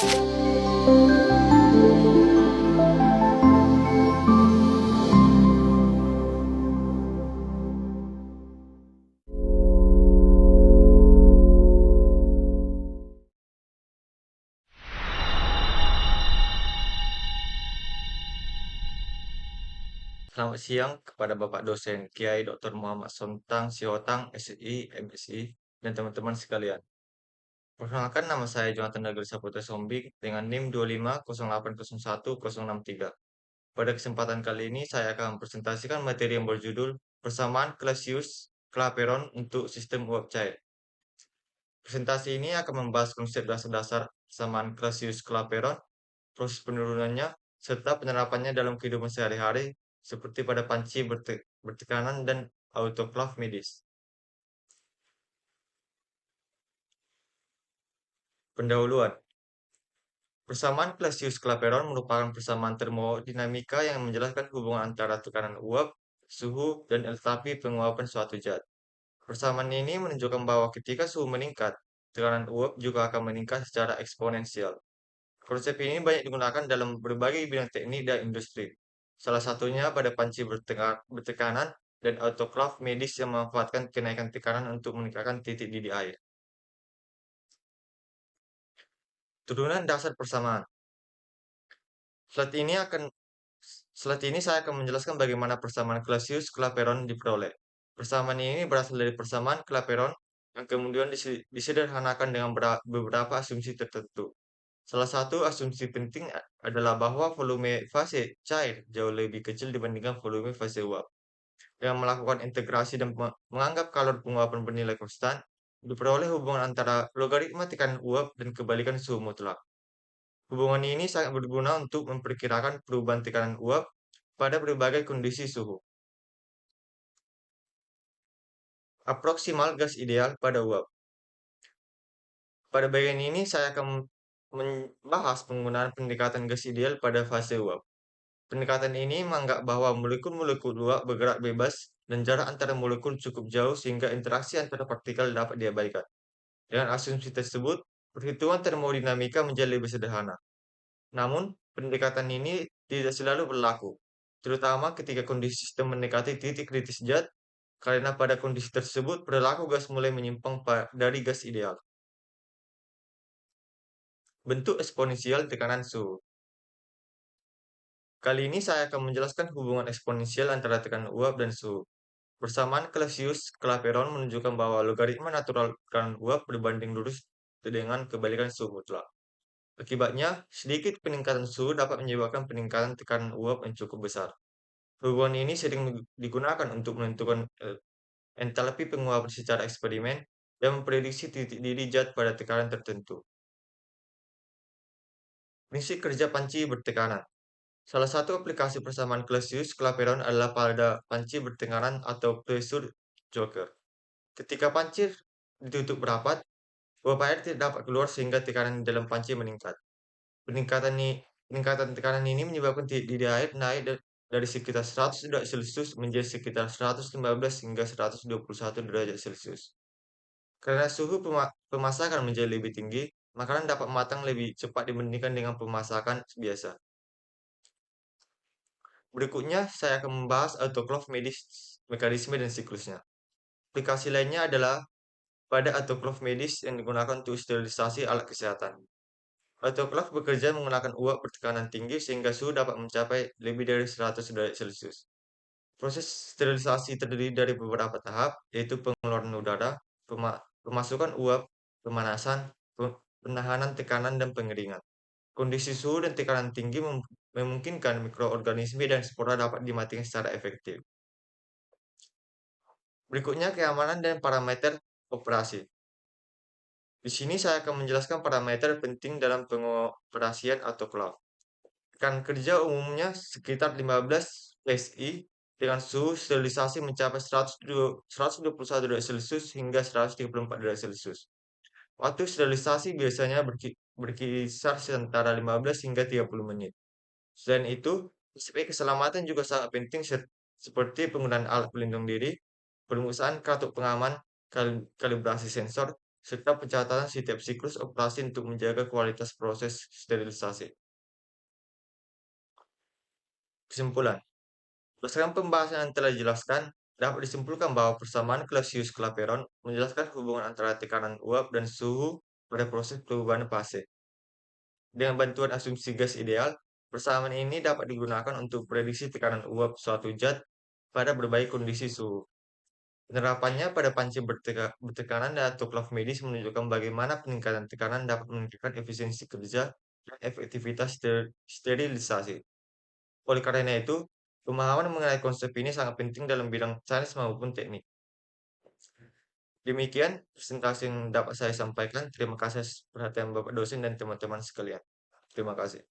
Selamat siang kepada Bapak dosen Kiai Dr. Muhammad Sontang Sihotan, SI, MSI, dan teman-teman sekalian. Perkenalkan, nama saya Jonathan Dagel Saputra Sombing dengan NIM 250801063. Pada kesempatan kali ini saya akan mempresentasikan materi yang berjudul Persamaan Clausius Clapeyron untuk Sistem Uap Cair. Presentasi ini akan membahas konsep dasar-dasar persamaan Clausius Clapeyron, proses penurunannya, serta penerapannya dalam kehidupan sehari-hari seperti pada panci bertekanan dan autoklaf medis. Pendahuluan. Persamaan Clausius-Clapeyron merupakan persamaan termodinamika yang menjelaskan hubungan antara tekanan uap, suhu, dan entalpi penguapan suatu zat. Persamaan ini menunjukkan bahwa ketika suhu meningkat, tekanan uap juga akan meningkat secara eksponensial. Konsep ini banyak digunakan dalam berbagai bidang teknik dan industri. Salah satunya pada panci bertekanan dan autoklaf medis yang memanfaatkan kenaikan tekanan untuk meningkatkan titik didih air. Turunan dasar persamaan. Slide ini akan Slide ini saya akan menjelaskan bagaimana persamaan Clausius-Clapeyron diperoleh. Persamaan ini berasal dari persamaan Clapeyron yang kemudian disederhanakan dengan beberapa asumsi tertentu. Salah satu asumsi penting adalah bahwa volume fase cair jauh lebih kecil dibandingkan volume fase uap. Dengan melakukan integrasi dan menganggap kalor penguapan bernilai konstan, diperoleh hubungan antara logaritma tekanan uap dan kebalikan suhu mutlak. Hubungan ini sangat berguna untuk memperkirakan perubahan tekanan uap pada berbagai kondisi suhu. Aproksimal gas ideal pada uap. Pada bagian ini saya akan membahas penggunaan pendekatan gas ideal pada fase uap. Pendekatan ini menganggap bahwa molekul-molekul uap bergerak bebas dan jarak antara molekul cukup jauh sehingga interaksi antara partikel dapat diabaikan. Dengan asumsi tersebut, perhitungan termodinamika menjadi lebih sederhana. Namun, pendekatan ini tidak selalu berlaku, terutama ketika kondisi sistem mendekati titik kritis zat, karena pada kondisi tersebut perilaku gas mulai menyimpang dari gas ideal. Bentuk eksponensial tekanan suhu. Kali ini saya akan menjelaskan hubungan eksponensial antara tekanan uap dan suhu. Persamaan Clausius-Clapeyron menunjukkan bahwa logaritma natural tekanan uap berbanding lurus dengan kebalikan suhu mutlak. Akibatnya, sedikit peningkatan suhu dapat menyebabkan peningkatan tekanan uap yang cukup besar. Hubungan ini sering digunakan untuk menentukan entalpi penguapan secara eksperimen dan memprediksi titik didih zat pada tekanan tertentu. Prinsip kerja panci bertekanan. Salah satu aplikasi persamaan Clausius-Clapeyron adalah pada panci bertekanan atau pressure joker. Ketika panci ditutup rapat, uap air tidak dapat keluar sehingga tekanan di dalam panci meningkat. Peningkatan tekanan ini menyebabkan titik didih air naik dari sekitar 100 derajat Celcius menjadi sekitar 115 hingga 121 derajat Celcius. Karena suhu pemasakan menjadi lebih tinggi, makanan dapat matang lebih cepat dibandingkan dengan pemasakan biasa. Berikutnya, saya akan membahas autoklaf medis, mekanisme dan siklusnya. Aplikasi lainnya adalah pada autoklaf medis yang digunakan untuk sterilisasi alat kesehatan. Autoklaf bekerja menggunakan uap bertekanan tinggi sehingga suhu dapat mencapai lebih dari 100 derajat Celcius. Proses sterilisasi terdiri dari beberapa tahap, yaitu pengeluaran udara, pemasukan uap, pemanasan, penahanan tekanan, dan pengeringan. Kondisi suhu dan tekanan tinggi memungkinkan mikroorganisme dan spora dapat dimatikan secara efektif. Berikutnya, keamanan dan parameter operasi. Di sini saya akan menjelaskan parameter penting dalam pengoperasian autoklaf. Rekan kerja umumnya sekitar 15 PSI dengan suhu sterilisasi mencapai 121 derajat Celcius hingga 134 derajat Celcius. Waktu sterilisasi biasanya berkisar antara 15 hingga 30 menit. Selain itu, aspek keselamatan juga sangat penting seperti penggunaan alat pelindung diri, permukaan kartu pengaman, kalibrasi sensor, serta pencatatan setiap siklus operasi untuk menjaga kualitas proses sterilisasi. Kesimpulan, berdasarkan pembahasan yang telah dijelaskan, dapat disimpulkan bahwa persamaan Clausius-Clapeyron menjelaskan hubungan antara tekanan uap dan suhu pada proses perubahan fase. Dengan bantuan asumsi gas ideal, persamaan ini dapat digunakan untuk prediksi tekanan uap suatu zat pada berbagai kondisi suhu. Penerapannya pada panci bertekanan dan autoklaf medis menunjukkan bagaimana peningkatan tekanan dapat meningkatkan efisiensi kerja dan efektivitas sterilisasi. Oleh karena itu, pemahaman mengenai konsep ini sangat penting dalam bidang sains maupun teknik. Demikian presentasi yang dapat saya sampaikan. Terima kasih atas perhatian Bapak dosen dan teman-teman sekalian. Terima kasih.